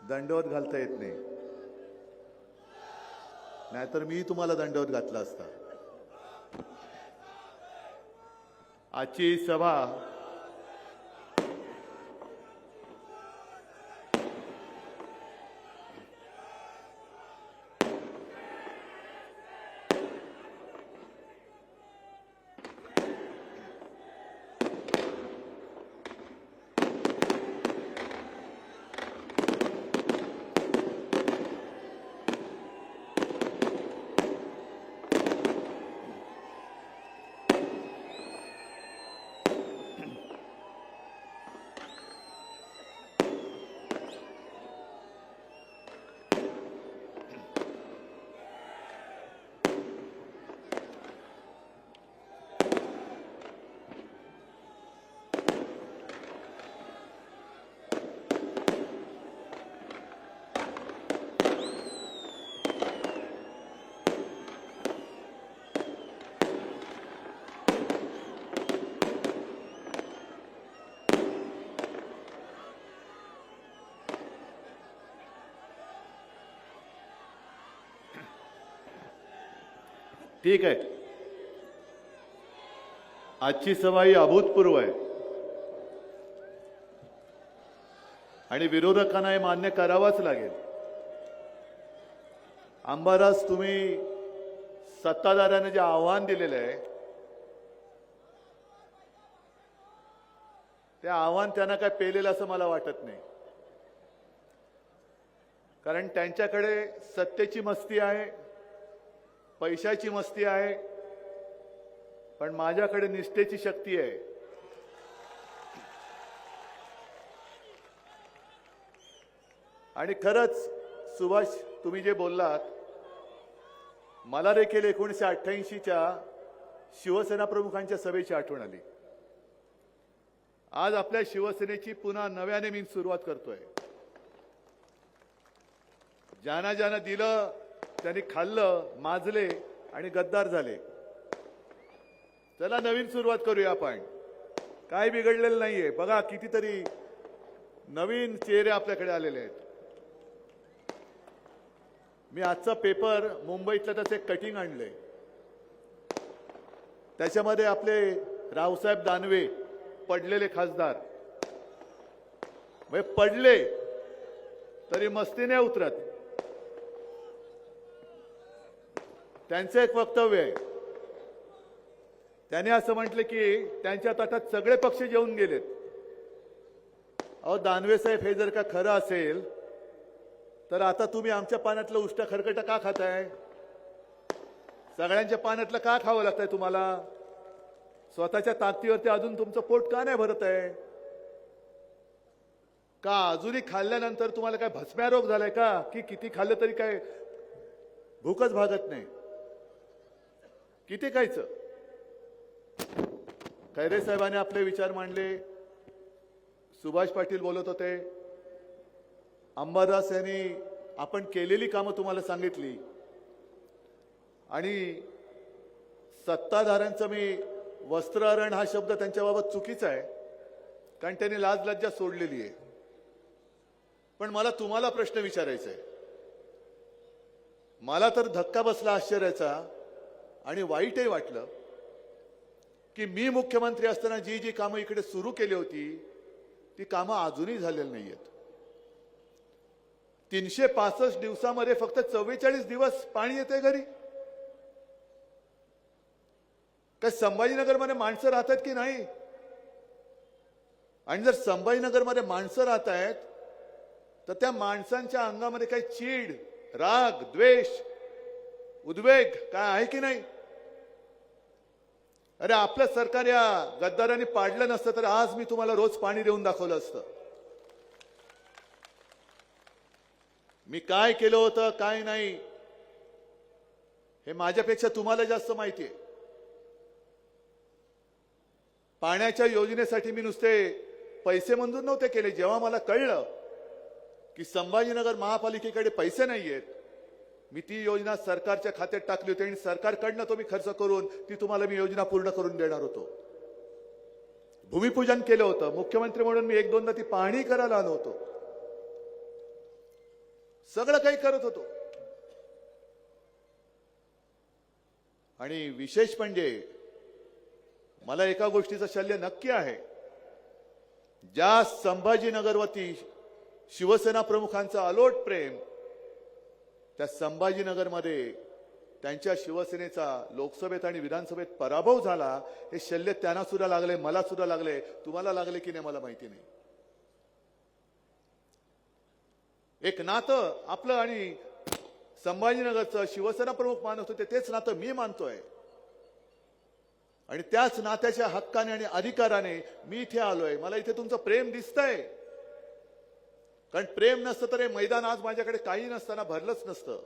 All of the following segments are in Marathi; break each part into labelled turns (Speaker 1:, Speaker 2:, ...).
Speaker 1: दंडवत घालता येत नाही, नाहीतर मी तुम्हाला दंडवत घातला असता. आजची सभा ठीक आहे. आजची सभा ही अभूतपूर्व आहे आणि विरोधकांना हे मान्य करावंच लागेल. अंबादास, तुम्ही सत्ताधाऱ्यांना जे आव्हान दिलेलं आहे ते आव्हान त्यांना काय पेलेलं असं मला वाटत नाही, कारण त्यांच्याकडे सत्तेची मस्ती आहे, पैशाची मस्ती आहे, पण माझ्याकडे निष्ठेची शक्ती आहे. आणि खरंच सुभाष, तुम्ही जे बोललात, मला देखील 1988च्या शिवसेना प्रमुखांच्या सभेची आठवण आली. आज आपल्या शिवसेनेची पुन्हा नव्याने मी सुरुवात करतोय. ज्यांना ज्यांना दिलं त्यांनी खाल्लं, माजले आणि गद्दार झाले. चला नवीन सुरुवात करूया आपण. काय बिघडलेलं नाहीये. बघा कितीतरी नवीन चेहरे आपल्याकडे आलेले आहेत. मी आजचा पेपर मुंबईतलं त्याचे कटिंग आणले. त्याच्यामध्ये आपले रावसाहेब दानवे, पडलेले खासदार, म्हणजे पडले तरी मस्ती नाही उतरत. त्यांचं एक वक्तव्य आहे. त्यांनी असं म्हटलं की त्यांच्या ताटात सगळे पक्ष जेवून गेलेत. अहो दानवे साहेब, हे जर का खरं असेल तर आता तुम्ही आमच्या पाण्यातलं उष्टा खरकट का खाताय? सगळ्यांच्या पाण्यातलं का खावं लागतंय तुम्हाला? स्वतःच्या ताकदीवरती अजून तुमचं पोट का नाही भरत आहे? का अजूनही खाल्ल्यानंतर तुम्हाला काय भस्म्या रोग झालाय का? की किती खाल्लं तरी काय भूकच भागत नाही? किती खायचं? खैरे साहेबांनी आपले विचार मांडले. सुभाष पाटील बोलत होते. अंबादास यांनी आपण केलेली कामं तुम्हाला सांगितली. आणि सत्ताधाऱ्यांचं मी वस्त्रहरण हा शब्द त्यांच्याबाबत चुकीचा आहे, कारण त्यांनी लाज लज्जा सोडलेली आहे. पण मला तुम्हाला प्रश्न विचारायचा आहे. मला तर धक्का बसला आश्चर्याचा आणि वाईटही वाटलं की मी मुख्यमंत्री असताना जी जी कामं इकडे सुरू केली होती ती कामं अजूनही झालेली नाहीयेत. 365 दिवसामध्ये फक्त 44 दिवस पाणी येते घरी. काय संभाजीनगरमध्ये माणसं राहतात की नाही? आणि जर संभाजीनगरमध्ये माणसं राहत आहेत तर त्या माणसांच्या अंगामध्ये काही चीड, राग, द्वेष, उद्वेग काय आहे की नाही? अरे आपलं सरकार या गद्दारांनी पाडलं नसतं तर आज मी तुम्हाला रोज पाणी देऊन दाखवलं असतं. मी काय केलं होतं काय नाही हे माझ्यापेक्षा तुम्हाला जास्त माहिती आहे. पाण्याच्या योजनेसाठी मी नुसते पैसे मंजूर नव्हते केले. जेव्हा मला कळलं की संभाजीनगर महापालिकेकडे पैसे नाहीयेत, मी ती योजना सरकारच्या खात्यात टाकली होती आणि सरकारकडनं तो मी खर्च करून ती तुम्हाला मी योजना पूर्ण करून देणार होतो. भूमिपूजन केलं होतं. मुख्यमंत्री म्हणून मी एक दोनदा ती पाहणी करायला आलो होतो. सगळं काही करत होतो. आणि विशेष म्हणजे मला एका गोष्टीचं शल्य नक्की आहे. ज्या संभाजीनगरवरती शिवसेना प्रमुखांचं अलोट प्रेम, त्या संभाजीनगरमध्ये त्यांच्या शिवसेनेचा लोकसभेत आणि विधानसभेत पराभव झाला, हे शल्य त्यांना सुद्धा लागले, मला सुद्धा लागले. तुम्हाला लागले की नाही मला माहिती नाही. एक नातं आपलं आणि संभाजीनगरचं शिवसेना प्रमुख मानत होते, तेच नातं मी मानतोय. आणि त्याच नात्याच्या हक्काने आणि अधिकाराने मी इथे आलोय. मला इथे तुमचं प्रेम दिसतंय. कारण प्रेम नसतं तर हे मैदान आज माझ्याकडे काही नसताना भरलंच नसतं.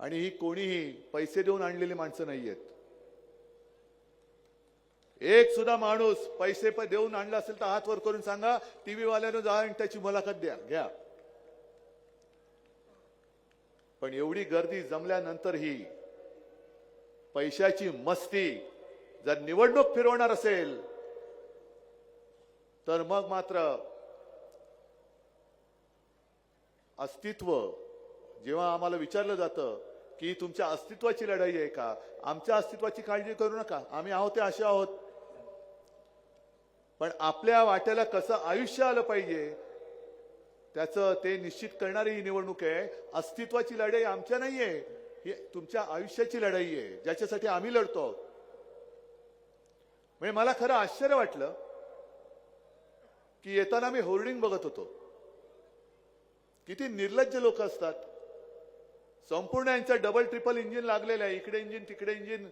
Speaker 1: आणि ही कोणीही पैसे देऊन आणलेली माणसं नाहीयेत. एक सुद्धा माणूस पैसे देऊन आणला असेल तर हात वर करून सांगा. टीव्ही वाल्यानं जा आणि त्याची मुलाखत घ्या. पण एवढी गर्दी जमल्यानंतरही पैशाची मस्ती जर निवडणूक फिरवणार असेल तर मग मात्र अस्तित्व, जेव्हा आम्हाला विचारलं जातं की तुमच्या अस्तित्वाची लढाई आहे का, आमच्या अस्तित्वाची काळजी करू नका, आम्ही आहोत ते असे आहोत. पण आपल्या वाट्याला कसं आयुष्य आलं पाहिजे त्याचं ते निश्चित करणारी ही निवडणूक आहे. अस्तित्वाची लढाई आमच्या नाहीये, ही तुमच्या आयुष्याची लढाई आहे, ज्याच्यासाठी आम्ही लढतो आहोत. म्हणजे मला खरं आश्चर्य वाटलं की येताना मी होर्डिंग बघत होतो. किती निर्लज्ज लोक असतात. संपूर्ण यांचं डबल ट्रिपल इंजिन लागलेलं आहे. इकडे इंजिन तिकडे इंजिन,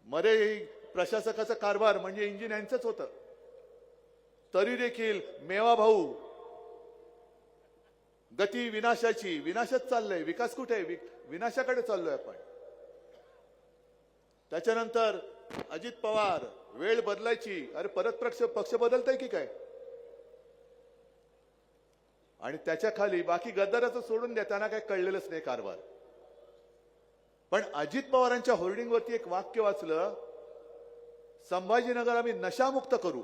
Speaker 1: मध्ये प्रशासकाचा कारभार म्हणजे इंजिन यांचंच होतं. तरी देखील मेवा भाऊ गती विनाशाची, विनाशच चाललंय. विकास कुठे आहे? विनाशाकडे चाललोय आपण. त्याच्यानंतर अजित पवार, वेळ बदलायची. अरे परत पक्ष बदलताय की काय? आणि त्याच्या खाली बाकी गद्दाराचं सोडून द्या, त्यांना काय कळलेलंच नाही कारभार. पण अजित पवारांच्या होर्डिंगवरती एक वाक्य वाचलं, संभाजीनगर आम्ही नशामुक्त करू.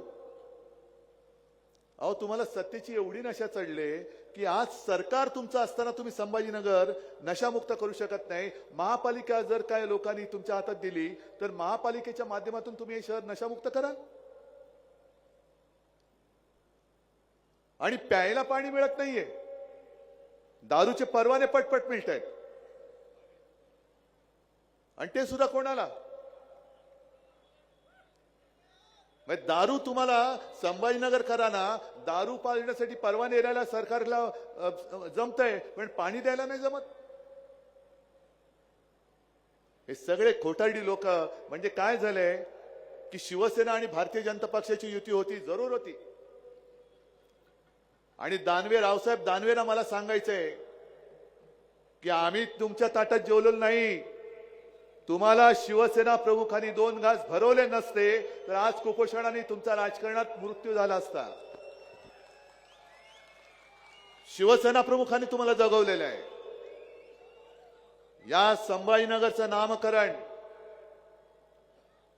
Speaker 1: अहो तुम्हाला सत्तेची एवढी नशा चढले की आज सरकार तुमचं असताना तुम्ही संभाजीनगर नशामुक्त करू शकत नाही. महापालिका जर काय लोकांनी तुमच्या हातात दिली तर महापालिकेच्या माध्यमातून तुम्ही हे शहर नशामुक्त करा. आणि प्यायला पाणी मिळत नाहीये, दारूचे परवाने पटपट मिळत आहेत. आणि ते सुद्धा कोणाला? दारू तुम्हाला संभाजीनगर करा ना, दारू पाजण्यासाठी परवाने द्यायला सरकारला जमतंय, पण पाणी द्यायला नाही जमत. हे सगळे खोटारडी लोक. म्हणजे काय झालंय की शिवसेना आणि भारतीय जनता पक्षाची युती होती, जरूर होती. आणि दानवे, रावसाहेब दानवेला मला सांगायचंय की आम्ही तुमच्या ताटात जेवलेलो नाही. तुम्हाला शिवसेना प्रमुखांनी 2 घास भरवले नसते तर आज कुपोषणाने तुमचा राजकारणात मृत्यू झाला असता. शिवसेना प्रमुखांनी तुम्हाला जगवलेलं आहे. या संभाजीनगरचं नामकरण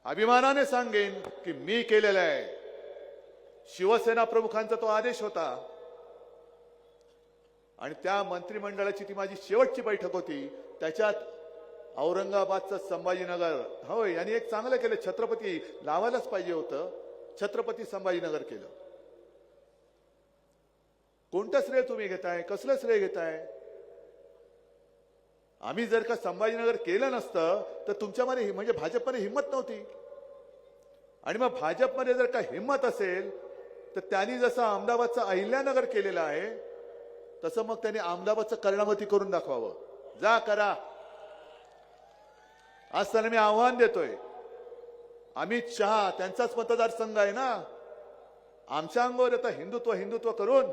Speaker 1: अभिमानाने सांगेन की मी केलेलं आहे. शिवसेना प्रमुखांचा तो आदेश होता. आणि त्या मंत्रिमंडळाची ती माझी शेवटची बैठक होती. त्याच्यात औरंगाबादचं संभाजीनगर, होय यांनी एक चांगलं केलं. छत्रपती लावायलाच पाहिजे होतं, छत्रपती संभाजीनगर केलं. कोणतं श्रेय तुम्ही घेताय? कसलं श्रेय घेताय? आम्ही जर का संभाजीनगर केलं नसतं तर तुमच्यामध्ये म्हणजे भाजपमध्ये हिंमत नव्हती. आणि मग भाजपमध्ये जर का हिंमत असेल तर त्यांनी जसं अहमदाबादचं अहिल्यानगर केलेलं आहे तसं मग त्यांनी अहमदाबादचं कर्णावती करून दाखवावं. जा करा. आज त्यांना मी आव्हान देतोय. अमित शहा त्यांचाच मतदारसंघ आहे ना, आमच्या अंगावर येतं हिंदुत्व हिंदुत्व करून.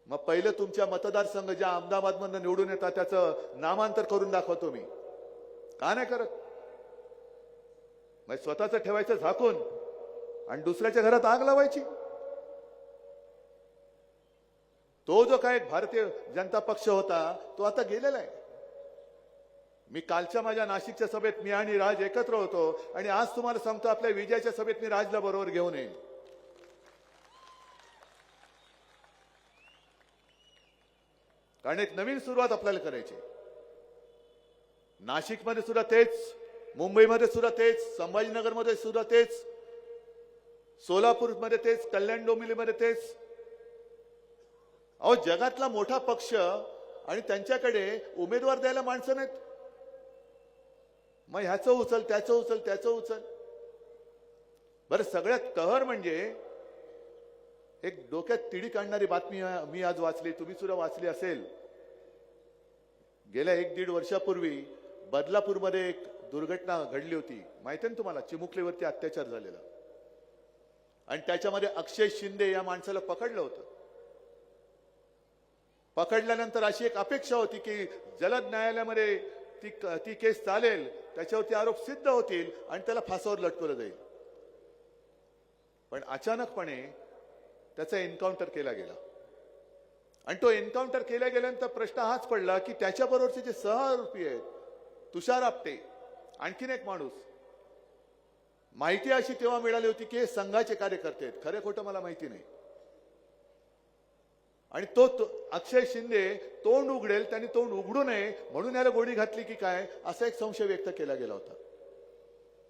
Speaker 1: मग पहिले तुमच्या मतदारसंघ ज्या अहमदाबादमधून निवडून येतात त्याचं नामांतर करून दाखवतो मी. का नाही करत? मग स्वतःच ठेवायचं झाकून आणि दुसऱ्याच्या घरात आग लावायची. तो जो काय भारतीय जनता पक्ष होता तो आता गेलेला आहे. मी कालच्या माझ्या नाशिकच्या सभेत मी आणि राज एकत्र होतो आणि आज तुम्हाला सांगतो आपल्या विजयाच्या सभेत मी राजला बरोबर घेऊन येईन. कारण एक नवीन सुरुवात आपल्याला करायची. नाशिकमध्ये सुद्धा तेच, मुंबईमध्ये सुद्धा तेच, संभाजीनगरमध्ये सुद्धा तेच, सोलापूरमध्ये तेच, कल्याण डोंबिवलीमध्ये तेच. अहो, जगातला मोठा पक्ष आणि त्यांच्याकडे उमेदवार द्यायला माणसं नाहीत. मग ह्याचं उचल, त्याचं उचल, त्याचं उचल. बरं, सगळ्यात कहर म्हणजे एक डोक्यात तिडी काढणारी बातमी मी आज वाचली, तुम्ही सुद्धा वाचली असेल. गेल्या 1-1.5 वर्षापूर्वी बदलापूरमध्ये एक दुर्घटना घडली होती, माहिती आहे ना तुम्हाला, चिमुकलीवरती अत्याचार झालेला. आणि त्याच्यामध्ये अक्षय शिंदे या माणसाला पकडलं होतं. पकडल्यानंतर अशी एक अपेक्षा होती की जलद न्यायालयामध्ये ती केस चालेल, त्याच्यावरती आरोप सिद्ध होतील आणि त्याला फासावर लटकवलं जाईल. पण अचानकपणे त्याचा एन्काउंटर केला गेला. आणि तो एन्काउंटर केला गेल्यानंतर प्रश्न हाच पडला की त्याच्याबरोबरचे जे सहआरोपी आहेत, तुषार आपटे, आणखीन एक माणूस, माहिती अशी तेव्हा मिळाली होती की हे संघाचे कार्यकर्ते आहेत. खरे खोटं मला माहिती नाही. आणि तो अक्षय शिंदे तोंड उघडेल, त्यांनी तोंड उघडू नये म्हणून याला गोळी घातली की काय, असा एक संशय व्यक्त केला गेला होता.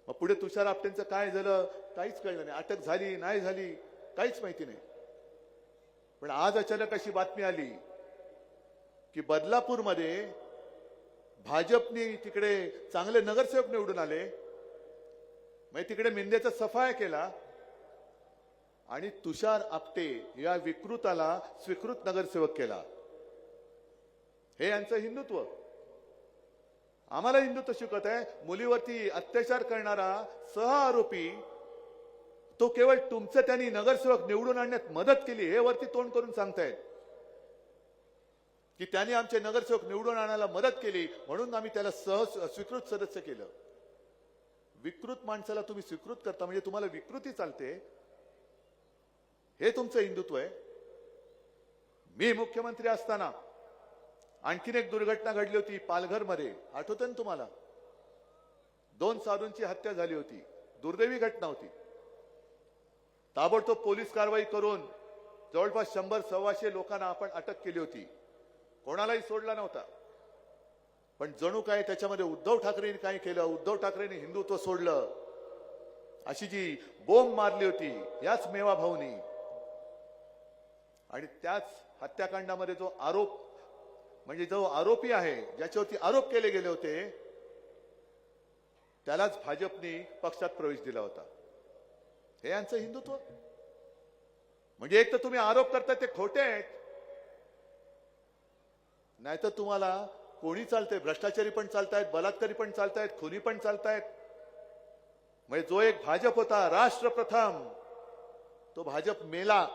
Speaker 1: मग पुढे तुषार आपटेंचं काय झालं काहीच कळलं नाही. अटक झाली नाही झाली काहीच माहिती नाही. पण आज अचानक अशी बातमी आली की बदलापूरमध्ये भाजपने तिकडे चांगले नगरसेवक निवडून आले, मग तिकडे मिंदेचा सफाया केला आणि तुषार आपटे या विकृताला स्वीकृत नगरसेवक केला. हे यांचं हिंदुत्व. आम्हाला हिंदुत्व शिकवत आहे. मुलीवरती अत्याचार करणारा सहआरोपी तो केवळ तुमचं त्यांनी नगरसेवक निवडून आणण्यात मदत केली हे वरती तोंड करून सांगतायत की त्यांनी आमचे नगरसेवक निवडून आणायला मदत केली म्हणून आम्ही त्याला स्वीकृत सदस्य केलं. विकृत माणसाला तुम्ही स्वीकृत करता म्हणजे तुम्हाला विकृती चालते. हे तुमचं हिंदुत्व आहे. मी मुख्यमंत्री असताना आणखीन एक दुर्घटना घडली होती पालघरमध्ये, आठवतं ना तुम्हाला? 2 साधूंची हत्या झाली होती. दुर्दैवी घटना होती. ताबडतोब पोलीस कारवाई करून जवळपास 100-125 लोकांना आपण अटक केली होती. कोणालाही सोडला नव्हता. पण जणू काय त्याच्यामध्ये उद्धव ठाकरेंनी काय केलं, उद्धव ठाकरेंनी हिंदुत्व सोडलं अशी जी बोंब मारली होती याच मेवा भाऊनी. आणि त्याच हत्याकांडामध्ये जो आरोप म्हणजे जो आरोपी आहे, ज्याच्यावरती आरोप केले गेले होते, त्यालाच भाजपने पक्षात प्रवेश दिला होता. हे यांचं हिंदुत्व. म्हणजे एक तर तुम्ही आरोप करताय ते खोटे आहेत, नाहीतर तुम्हाला कोणी चालतंय, भ्रष्टाचारी पण चालतायत, बलात्कारी पण चालतायत, खुनी पण चालतायत. म्हणजे जो एक भाजप होता राष्ट्रप्रथम, तो भाजप मेला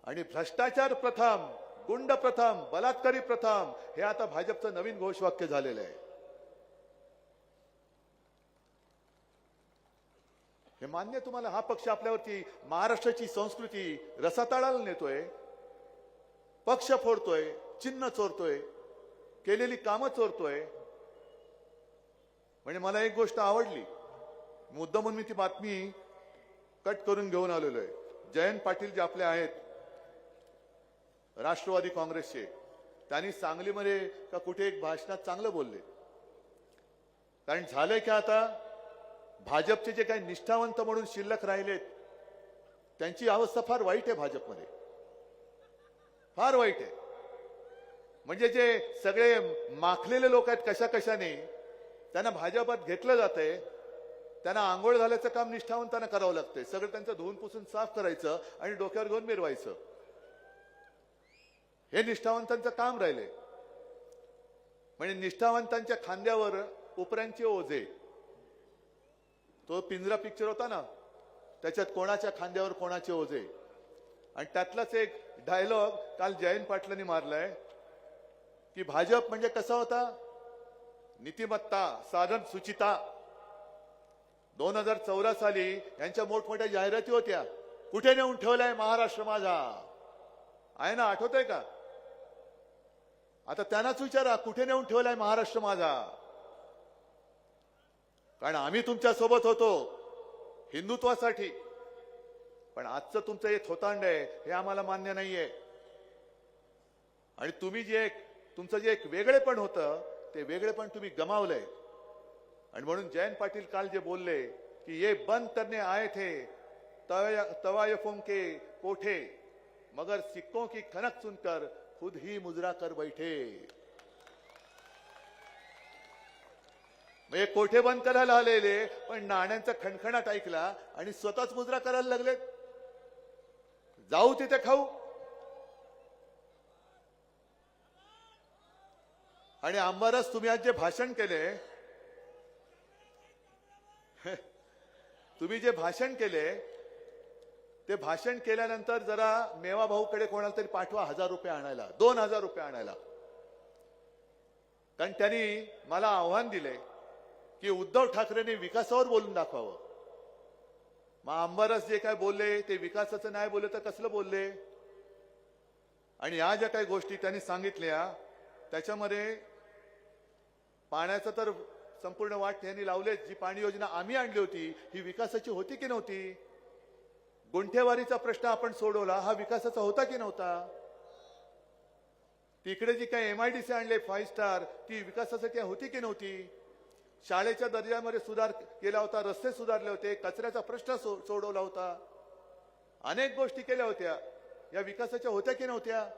Speaker 1: आणि भ्रष्टाचार प्रथम, गुंड प्रथम, बलात्कारी प्रथम हे आता भाजपचं नवीन घोषवाक्य झालेलं आहे. हे मान्य तुम्हाला? हा पक्ष आपल्यावरती महाराष्ट्राची संस्कृती रसातळाला नेतोय, पक्ष फोडतोय, चिन्ह चोरतोय, केलेली कामं चोरतोय. म्हणजे मला एक गोष्ट आवडली, मुद्दामून मी ती बातमी कट करून घेऊन आलेलो आहे. जयंत पाटील जे आपले आहेत राष्ट्रवादी काँग्रेसचे, त्यांनी सांगलीमध्ये का कुठे एक भाषणात चांगलं बोलले. कारण झालंय की आता भाजपचे जे काही निष्ठावंत म्हणून शिल्लक राहिलेत त्यांची अवस्था फार वाईट आहे. भाजपमध्ये फार वाईट आहे. म्हणजे जे सगळे माखलेले लोक आहेत कशा कशाने त्यांना भाजपात घेतलं जातंय. त्यांना आंघोळ घालायचं काम निष्ठावंतांना करावं लागतंय. सगळं त्यांचं धुवून पुसून साफ करायचं आणि डोक्यावर घेऊन मिरवायचं, हे निष्ठावंतांचं काम राहिले. म्हणजे निष्ठावंतांच्या खांद्यावर उपऱ्यांचे ओझे. तो पिंजरा पिक्चर होता ना, त्याच्यात कोणाच्या खांद्यावर कोणाचे ओझे. आणि त्यातलाच एक डायलॉग काल जयंत पाटलांनी मारलाय की भाजप म्हणजे कसा होता, नीतिमत्ता, साधन, सुचिता. 2014 साली यांच्या मोठमोठ्या जाहिराती होत्या, कुठे नेऊन ठेवलाय महाराष्ट्र माझा, आहे ना, आठवतंय का? आता त्यांनाच विचारा, कुठे नेऊन ठेवलाय महाराष्ट्र माझा. कारण आम्ही तुमच्या सोबत होतो हिंदुत्वासाठी, पण आजचं तुमचं हे थोतांड आहे हे आम्हाला मान्य नाहीये. आणि तुम्ही तुमचं जे एक वेगळेपण होतं ते वेगळेपण तुम्ही गमावलंय. आणि म्हणून जयंत पाटील काल जे बोलले की ये बंद करने आए थे तवायफों के कोठे मगर सिक्कों की खनक सुनकर खुद ही मुजरा कर बैठे. म्हणजे कोठे बंद करायला आलेले पण नाण्यांचा खणखणाट ऐकला आणि स्वतःच मुजरा करायला लागले. जाऊ तिथे खाऊ. आणि आंबारस तुम्ही आज जे भाषण केले तुम्ही जे भाषण केले ते भाषण केल्यानंतर जरा मेवा भाऊकडे कोणाला तरी पाठवा 1000 रुपये आणायला, 2000 रुपये आणायला. कारण त्यांनी मला आव्हान दिले की उद्धव ठाकरेंनी विकासावर बोलून दाखवावं. मग आंबारस जे काय बोलले ते विकासाचं नाही बोलले तर कसलं बोलले. आणि या ज्या काही गोष्टी त्यांनी सांगितल्या त्याच्यामध्ये पाण्याचं तर संपूर्ण वाट त्यांनी लावले. जी पाणी योजना आम्ही आणली होती ही विकासाची होती की नव्हती. गुंठेवारीचा प्रश्न आपण सोडवला, हा विकासाचा होता की नव्हता. तिकडे जी काही MIDC आणले 5 स्टार ती विकासासाठी होती की नव्हती. शाळेच्या दर्जामध्ये सुधार केला होता, रस्ते सुधारले होते, कचऱ्याचा प्रश्न सोडवला होता, अनेक गोष्टी केल्या होत्या. या विकासाच्या होत्या की नव्हत्या.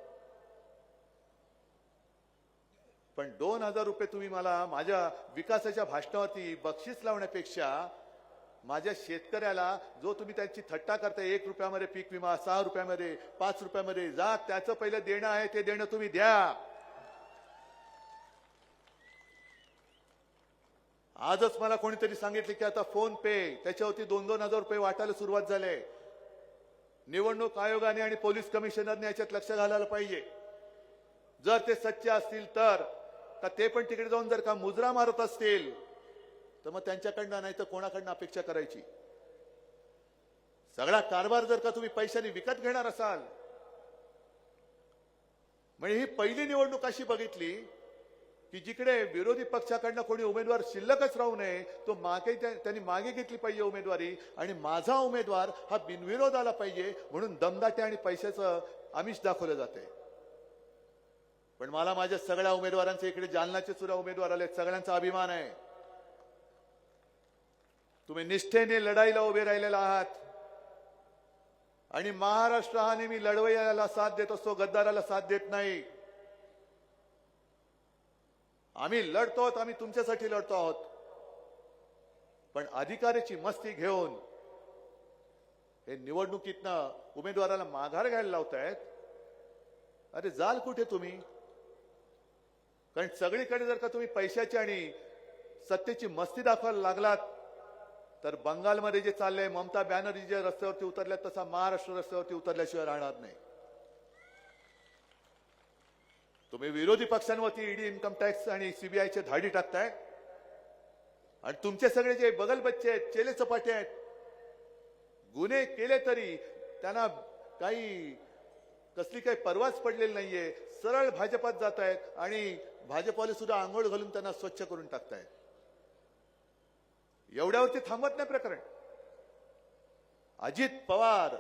Speaker 1: पण 2000 रुपये तुम्ही मला माझ्या विकासाच्या भाषणावरती बक्षीस लावण्यापेक्षा माझ्या शेतकऱ्याला जो तुम्ही त्यांची थट्टा करताय 1 रुपयामध्ये पीक विमा, 6 रुपयामध्ये, 5 रुपयामध्ये जा, त्याचं पहिलं देणं आहे ते देणं तुम्ही द्या. आजच मला कोणीतरी सांगितले की आता फोन पे त्याच्यावरती 2-2000 रुपये वाटायला सुरुवात झाले. निवडणूक आयोगाने आणि पोलीस कमिशनरने याच्यात लक्ष घालायला पाहिजे. जर ते सच्चे असतील तर ते पण तिकडे जाऊन जर का मुजरा मारत असतील तर मग त्यांच्याकडनं नाही तर कोणाकडनं अपेक्षा करायची. सगळा कारभार जर का तुम्ही पैशाने विकत घेणार असाल. म्हणजे ही पहिली निवडणूक अशी बघितली की जिकडे विरोधी पक्षाकडनं कोणी उमेदवार शिल्लकच राहू नये, तो त्यांनी मागे घेतली पाहिजे उमेदवारी. आणि माझा उमेदवार हा बिनविरोध आला पाहिजे म्हणून दमदाटे आणि पैशाचं आमिष दाखवलं जाते. पण मला माझ्या सगळ्या उमेदवारांचे इकडे जालनाचे सुद्धा उमेदवार आले, सगळ्यांचा अभिमान आहे. तुम्ही निष्ठेने लढाईला उभे राहिलेला आहात. आणि महाराष्ट्र हा नेहमी लढवय्याला साथ देत असतो, गद्दाराला साथ देत नाही. आम्ही लढतो आहोत, आम्ही तुमच्यासाठी लढतो आहोत. पण अधिकाराची मस्ती घेऊन हे निवडणुकीतनं उमेदवाराला माघार घ्यायला लावतायत. अरे जाल कुठे तुम्ही. कारण सगळीकडे जर का तुम्ही पैशाची आणि सत्तेची मस्ती दाखवायला लागलात तर बंगालमध्ये जे चाललंय, ममता बॅनर्जी जे रस्त्यावरती उतरल्यात तसा महाराष्ट्र रस्त्यावरती उतरल्याशिवाय राहणार नाही. तुम्ही विरोधी पक्षांवरती ईडी, इन्कम टॅक्स आणि CBIचे धाडी टाकताय. आणि तुमचे सगळे जे बगलबच्चे आहेत, चेले चपाटे आहेत, गुन्हे केले तरी त्यांना कसली काही परवाच पडलेली नाहीये. सरळ भाजपात जात आहेत आणि भाजपाला सुद्धा आंघोळ घालून त्यांना स्वच्छ करून टाकतायत. एवढ्यावरती थांबत नाही प्रकरण. अजित पवार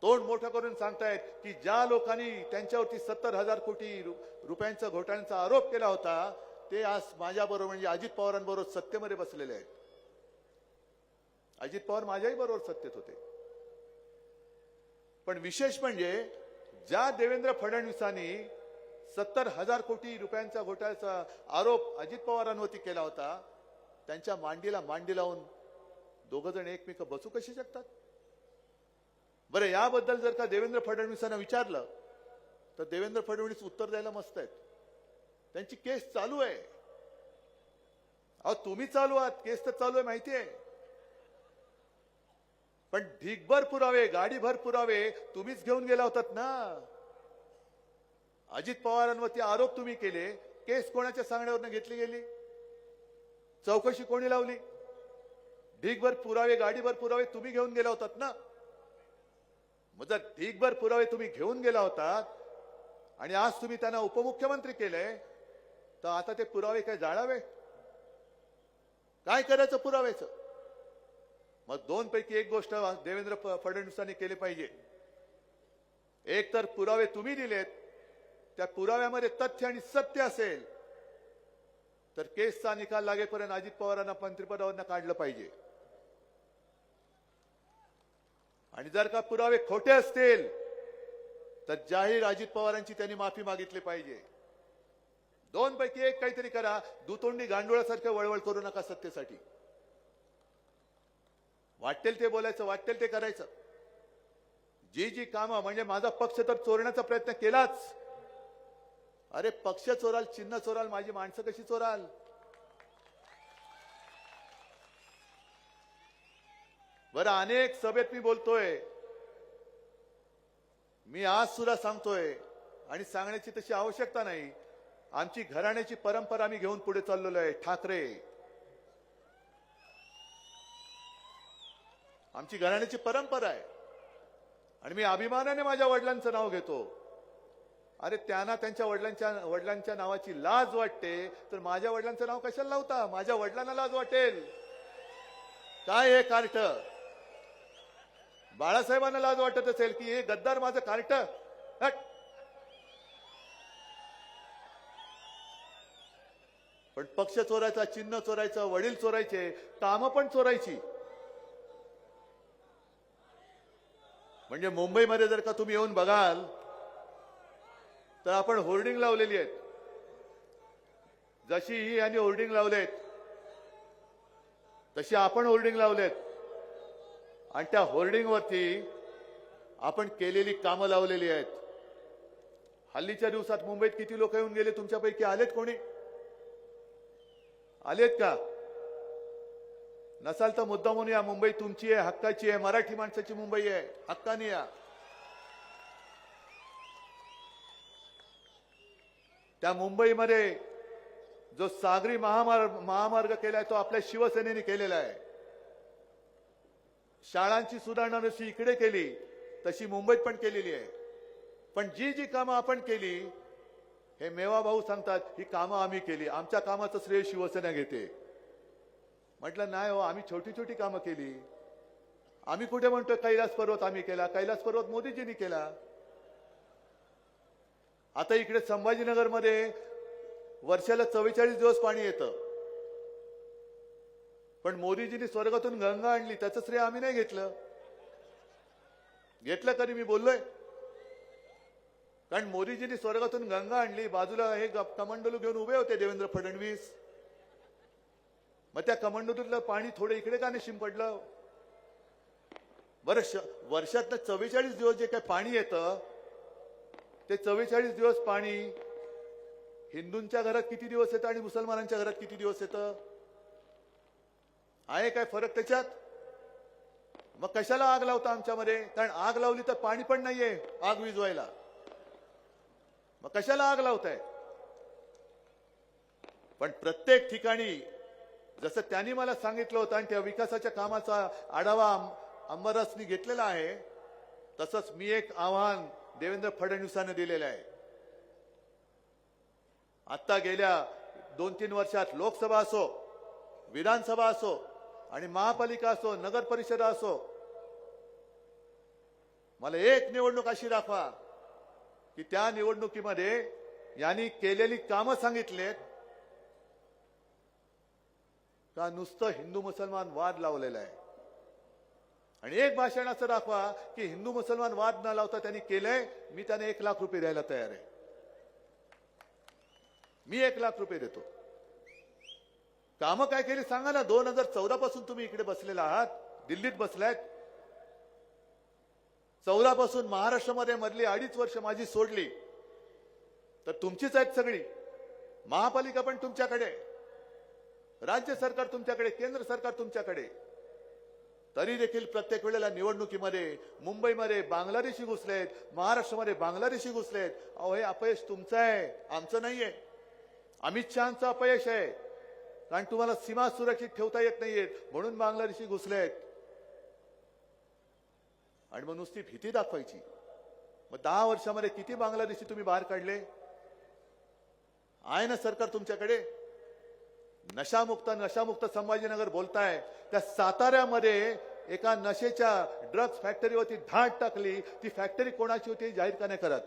Speaker 1: तोंड मोठं करून सांगतायत की ज्या लोकांनी त्यांच्यावरती 70,000 कोटी रुपयांचा घोटाळ्यांचा आरोप केला होता ते आज माझ्याबरोबर म्हणजे अजित पवारांबरोबर सत्तेमध्ये बसलेले आहेत. अजित पवार माझ्याही बरोबर सत्तेत होते. पण विशेष म्हणजे ज्या देवेंद्र फडणवीसांनी 70,000 कोटी रुपयांचा घोटाळ्याचा आरोप अजित पवारांवरती केला होता त्यांच्या मांडीला मांडी लावून दोघ जण एकमेक बसू कशी शकतात. बरं, याबद्दल जर का देवेंद्र फडणवीसांना विचारलं तर देवेंद्र फडणवीस उत्तर द्यायला मस्त आहेत. त्यांची केस चालू आहे. अहो तुम्ही चालू आहात, केस तर चालू आहे माहिती आहे. पण ढीगभर पुरावे, गाडीभर पुरावे तुम्हीच घेऊन गेला होतात ना. अजित पवारांवरती आरोप तुम्ही केले, केस कोणाच्या सांगण्यावरनं घेतली गेली, चौकशी कोणी लावली. ढीगभर पुरावे, गाडीभर पुरावे तुम्ही घेऊन गेला होतात ना. मग जर ढीगभर पुरावे तुम्ही घेऊन गेला होतात आणि आज तुम्ही त्यांना उपमुख्यमंत्री केले तर आता ते पुरावे काय जाळावे. काय करायचं पुराव्याचं. मग दोन पैकी एक गोष्ट देवेंद्र फडणवीसांनी केली पाहिजे. एक तर पुरावे तुम्ही दिलेत त्या पुराव्यामध्ये तथ्य आणि सत्य असेल तर केसचा निकाल लागेपर्यंत अजित पवारांना मंत्रिपदावरनं काढलं पाहिजे. आणि जर का पुरावे खोटे असतील तर जाहीर अजित पवारांची त्यांनी माफी मागितली पाहिजे. दोन पैकी एक काहीतरी करा. दुतोंडी गांडोळासारखं वळवळ करू नका सत्तेसाठी. वाटेल ते बोलायचं, वाटेल ते करायचं. जी कामं म्हणजे माझा पक्ष तर चोरण्याचा प्रयत्न केलाच. अरे पक्ष चोराल, चिन्ह चोराल, माझी माणसं कशी चोराल? बरं, अनेक सभेत मी बोलतोय, मी आज सुद्धा सांगतोय आणि सांगण्याची तशी आवश्यकता नाही. आमची घराण्याची परंपरा आम्ही घेऊन पुढे चाललेलो आहे. ठाकरे आमची घराण्याची परंपरा आहे आणि मी अभिमानाने माझ्या वडिलांचं नाव घेतो. अरे त्यांना त्यांच्या वडिलांच्या नावाची लाज वाटते तर माझ्या वडिलांचं नाव कशाला लावता? माझ्या वडिलांना लाज वाटेल काय? हे कार्ट बाळासाहेबांना लाज वाटत असेल की हे गद्दार माझं कार्ट. पण पक्ष चोरायचा, चिन्ह चोरायचं, वडील चोरायचे, कामं पण चोरायची. म्हणजे मुंबईमध्ये जर का तुम्ही येऊन बघाल तर आपण होर्डिंग लावलेली आहेत. जशी ही यांनी होर्डिंग लावलेत तशी आपण होर्डिंग लावलेत आणि त्या होर्डिंगवरती आपण केलेली कामं लावलेली आहेत. हल्लीच्या दिवसात मुंबईत किती लोक येऊन गेले तुमच्यापैकी? आलेत कोणी? आलेत का? नसाल तर मुद्दा म्हणून या. मुंबई तुमची आहे, हक्काची आहे, मराठी माणसाची मुंबई आहे. हक्काने या. त्या मुंबईमध्ये जो सागरी महामार्ग केलाय तो आपल्या शिवसेनेने केलेला आहे. शाळांची सुधारणा जशी इकडे केली तशी मुंबईत पण केलेली आहे. पण जी कामं आपण केली, हे मेवा भाऊ सांगतात ही कामं आम्ही केली, आमच्या कामाचं श्रेय शिवसेना घेते. म्हटलं नाही हो, आम्ही छोटी छोटी कामं केली. आम्ही कुठे म्हणतोय कैलास पर्वत आम्ही केला? कैलास पर्वत मोदीजींनी केला. आता इकडे संभाजीनगरमध्ये वर्षाला 44 दिवस पाणी येतं, पण मोदीजींनी स्वर्गातून गंगा आणली, त्याचं श्रेय आम्ही नाही घेतलं. घेतलं कधी? मी बोललोय? कारण मोदीजींनी स्वर्गातून गंगा आणली, बाजूला हे कमंडलू घेऊन उभे होते देवेंद्र फडणवीस. मग त्या कमंडलूतलं पाणी थोडं इकडे का नाही शिंपडलं? बरं, वर्षातनं 44 दिवस जे काही पाणी येतं ते 44 दिवस पाणी हिंदूंच्या घरात किती दिवस येतं आणि मुसलमानांच्या घरात किती दिवस येतं? आहे काय फरक त्याच्यात? मग कशाला आग लावता आमच्यामध्ये? कारण आग लावली तर पाणी पण नाहीये आग विझवायला. मग कशाला आग लावताय? पण प्रत्येक ठिकाणी जसं त्यांनी मला सांगितलं होतं आणि त्या विकासाच्या कामाचा आढावा अंबरसनी घेतलेला आहे, तसंच मी एक आव्हान देवेंद्र फडणवीसांना दिलेलं आहे. आता गेल्या 2-3 वर्षात लोकसभा असो, विधानसभा असो आणि महापालिका असो, नगर परिषद असो, मला एक निवडणूक अशी दाखवा की त्या निवडणुकीमध्ये यांनी केलेली कामं सांगितलेत का नुसतं हिंदू मुसलमान वाद लावलेला आहे. आणि एक भाषण असं दाखवा की हिंदू मुसलमान वाद न लावता त्यांनी केलंय, मी त्याने 1 लाख रुपये द्यायला तयार आहे. मी 1 लाख रुपये देतो. कामं काय केली सांगा ना. 2014 पासून तुम्ही इकडे बसलेला आहात, दिल्लीत बसलायत. 14 पासून महाराष्ट्रामध्ये मधली 2.5 वर्ष माझी सोडली तर तुमचीच आहेत सगळी. महापालिका पण तुमच्याकडे, राज्य सरकार तुमच्याकडे, केंद्र सरकार तुमच्याकडे. तरी देखील प्रत्येक वेळेला निवडणुकीमध्ये मुंबईमध्ये बांगलादेशी घुसलेत, महाराष्ट्रामध्ये बांगलादेशी घुसलेत. अहो, हे अपयश तुमचं आहे, आमचं नाहीये. अमित शहांचं अपयश आहे, कारण तुम्हाला सीमा सुरक्षित ठेवता येत नाहीये म्हणून बांगलादेशी घुसलेत. आणि मग नुसती भीती दाखवायची. मग 10 वर्षामध्ये किती बांगलादेशी तुम्ही बाहेर काढले? आहे ना सरकार तुमच्याकडे. नशामुक्त संभाजीनगर बोलताय. त्या साताऱ्यामध्ये एका नशेच्या ड्रग्ज फॅक्टरीवरती धाड टाकली. ती फॅक्टरी कोणाची होती जाहीर का नाही करत?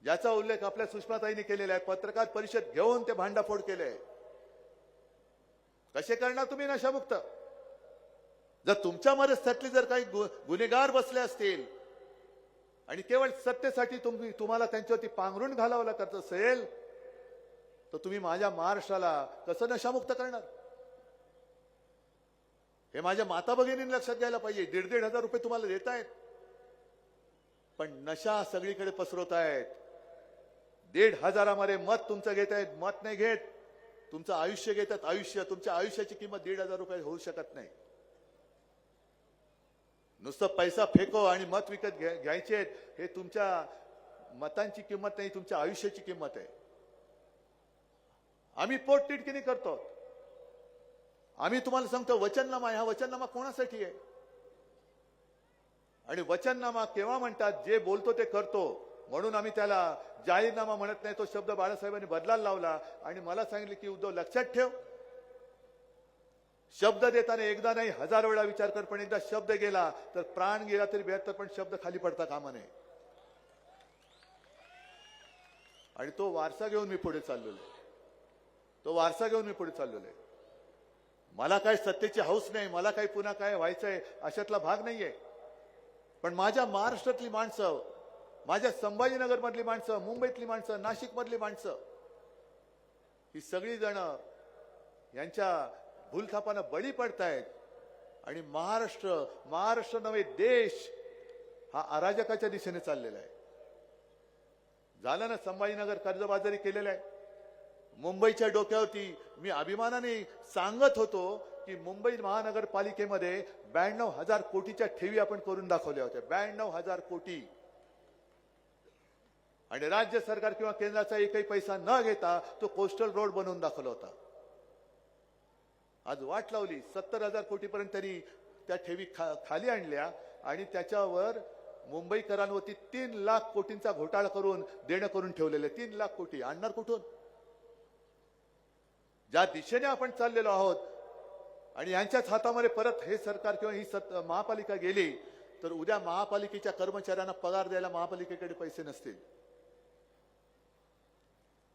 Speaker 1: ज्याचा उल्लेख आपल्या सुषमाताईंनी केलेला आहे, पत्रकार परिषद घेऊन ते भांडाफोड केले. कसे करणार तुम्ही नशामुक्त? जर तुमच्या मनस्थातली जर काही गुन्हेगार बसले असतील आणि केवळ सत्तेसाठी तुम्हाला त्यांच्यावरती पांघरून घालावं लागत असेल, तर तुम्ही माझ्या महाराष्ट्राला कसं नशामुक्त करणार? हे माझ्या माता भगिनींनी लक्षात घ्यायला पाहिजे. 1,500 रुपये तुम्हाला देत आहेत, पण नशा सगळीकडे पसरवत आहेत. 1,500 मध्ये मत तुमचं घेत आहेत, मत नाही घेत, तुमचं आयुष्य घेतात. आयुष्य, तुमच्या आयुष्याची किंमत 1,500 रुपये होऊ शकत नाही. नुसतं पैसा फेको आणि मत विकत घ्यायचे, हे तुमच्या मतांची किंमत नाही, तुमच्या आयुष्याची किंमत आहे. आम्ही पोटतिडकीने करतो. आम्ही तुम्हाला सांगतो वचननामा. हा वचननामा कोणासाठी आहे? आणि वचननामा केव्हा म्हणतात? जे बोलतो ते करतो. म्हणून आम्ही त्याला जाहीरनामा म्हणत नाही. तो शब्द बाळासाहेबांनी बदलायला लावला आणि मला सांगितले की उद्धव लक्षात ठेव, शब्द देताना एकदा नाही 1000 वेळा विचार कर, पण एकदा शब्द गेला तर प्राण गेला तरी बेहतर, पण शब्द खाली पडता कामा नये. आणि तो वारसा घेऊन मी पुढे चाललेलो आहे. तो वारसा घेऊन मी पुढे चाललेलो आहे. मला काही सत्तेची हौस नाही, मला काही पुन्हा काय व्हायचंय अशातला भाग नाहीये. पण माझ्या महाराष्ट्रातली माणसं, माझ्या संभाजीनगर मधली माणसं, मुंबईतली माणसं, नाशिक मधली माणसं, ही सगळी जण यांच्या भूलथापांना बळी पडतायत. आणि महाराष्ट्र नव्हे देश हा अराजकाच्या दिशेने चाललेला आहे. झालं ना, संभाजीनगर कर्जबाजारी केलेला आहे. मुंबईच्या डोक्यावरती मी अभिमानाने सांगत होतो की मुंबई महानगरपालिकेमध्ये 92,000 कोटीच्या ठेवी आपण करून दाखवल्या होत्या. 92,000 कोटी. आणि राज्य सरकार किंवा केंद्राचा एकही पैसा न घेता तो कोस्टल रोड बनवून दाखवला होता. आज वाट लावली 70,000 कोटीपर्यंत त्यांनी त्या ठेवी खाली आणल्या आणि त्याच्यावर मुंबईकरांवरती 3 लाख कोटींचा घोटाळा करून देणं करून ठेवलेले. 3 लाख कोटी आणणार कुठून? ज्या दिशेने आपण चाललेलो आहोत आणि यांच्याच हातामध्ये परत हे सरकार किंवा ही महापालिका गेली तर उद्या महापालिकेच्या कर्मचाऱ्यांना पगार द्यायला महापालिकेकडे पैसे नसतील.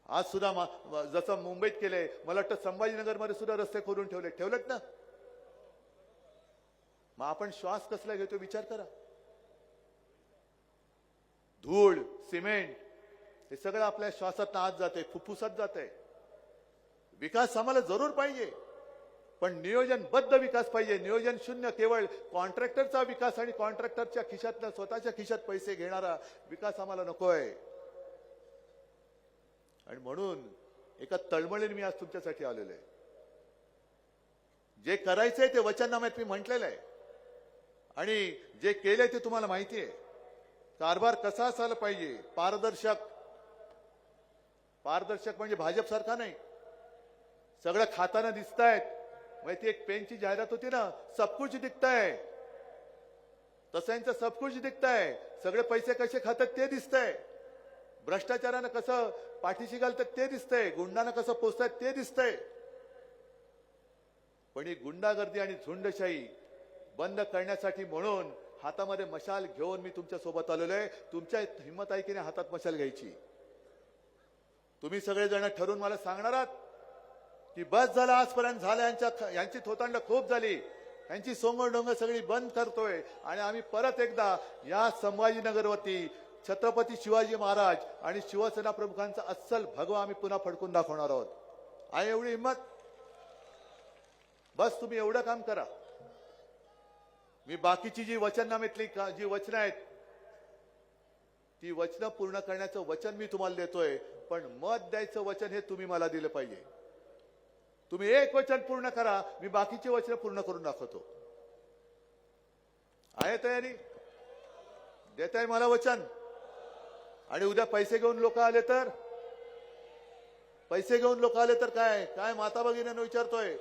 Speaker 1: आज सुद्धा जसं मुंबईत केलंय, मला वाटतं संभाजीनगरमध्ये सुद्धा रस्ते खोदून ठेवलेत ना. मग आपण श्वास कसला घेतो विचार करा. धूळ, सिमेंट हे सगळं आपल्या श्वासात आत जाते, फुफ्फुसात जाते. विकास आम्हाला जरूर पाहिजे, पण नियोजनबद्ध विकास पाहिजे. नियोजन शून्य, केवळ कॉन्ट्रॅक्टरचा विकास आणि कॉन्ट्रॅक्टरच्या खिशातनं स्वतःच्या खिशात पैसे घेणारा विकास आम्हाला नकोय. आणि म्हणून एका तळमळीने मी आज तुमच्यासाठी आलेलो आहे. जे करायचंय ते वचननाम्यात मी म्हटलेलं आहे आणि जे केलंय ते तुम्हाला माहिती आहे. कारभार कसा असायला पाहिजे? पारदर्शक. पारदर्शक म्हणजे भाजप सारखा नाही. सगळं खाताना दिसतायत. माहिती, एक पेनची जाहिरात होती ना, सबकुछ दिखता है. तसं यांचं सबकुछ दिखता है. सगळे पैसे कसे खातात ते दिसतंय. भ्रष्टाचारानं कसं पाठीशी घालतात ते दिसतंय. गुंडांना कसं पोचतायत ते दिसतंय. पण ही गुंडागर्दी आणि झुंडशाही बंद करण्यासाठी म्हणून हातामध्ये मशाल घेऊन मी तुमच्या सोबत आलेलो आहे. तुमच्या हिंमत आहे की नाही हातात मशाल घ्यायची? तुम्ही सगळेजण ठरवून मला सांगणार आहात की बस झालं, आजपर्यंत झालं, यांची थोतांड खूप झाली, यांची सोंगडोंग सगळी बंद करतोय आणि आम्ही परत एकदा या संभाजीनगरवरती छत्रपती शिवाजी महाराज आणि शिवसेना प्रमुखांचा अस्सल भगवा आम्ही पुन्हा फडकून दाखवणार आहोत. आहे एवढी हिंमत? बस तुम्ही एवढं काम करा. मी बाकीची जी वचननाम्यातली जी वचनं आहेत ती वचनं पूर्ण करण्याचं वचन मी तुम्हाला देतोय, पण मत द्यायचं वचन हे तुम्ही मला दिलं पाहिजे. तुम्ही एक वचन पूर्ण करा, मी बाकीचे वचन पूर्ण करून दाखवतो. आहे तयारी? देताय मला वचन? आणि उद्या पैसे घेऊन लोक आले तर? पैसे घेऊन लोक आले तर काय काय माता भगिनींना विचारतोय,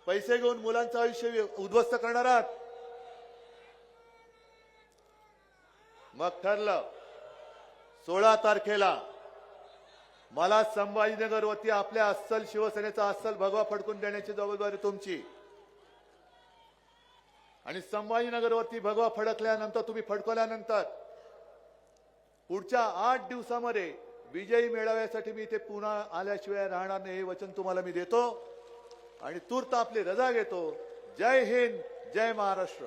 Speaker 1: पैसे घेऊन मुलांचं आयुष्य उद्ध्वस्त करणार आहात? मग ठरलं 16 तारखेला मला संभाजीनगरवरती आपल्या अस्सल शिवसेनेचा अस्सल भगवा फडकून देण्याची जबाबदारी तुमची. आणि संभाजीनगरवरती भगवा फडकल्यानंतर, तुम्ही फडकवल्यानंतर पुढच्या 8 दिवसामध्ये विजयी मेळाव्यासाठी मी इथे पुन्हा आल्याशिवाय राहणार नाही, हे वचन तुम्हाला मी देतो आणि तूर्त आपली रजा घेतो. जय हिंद, जय महाराष्ट्र.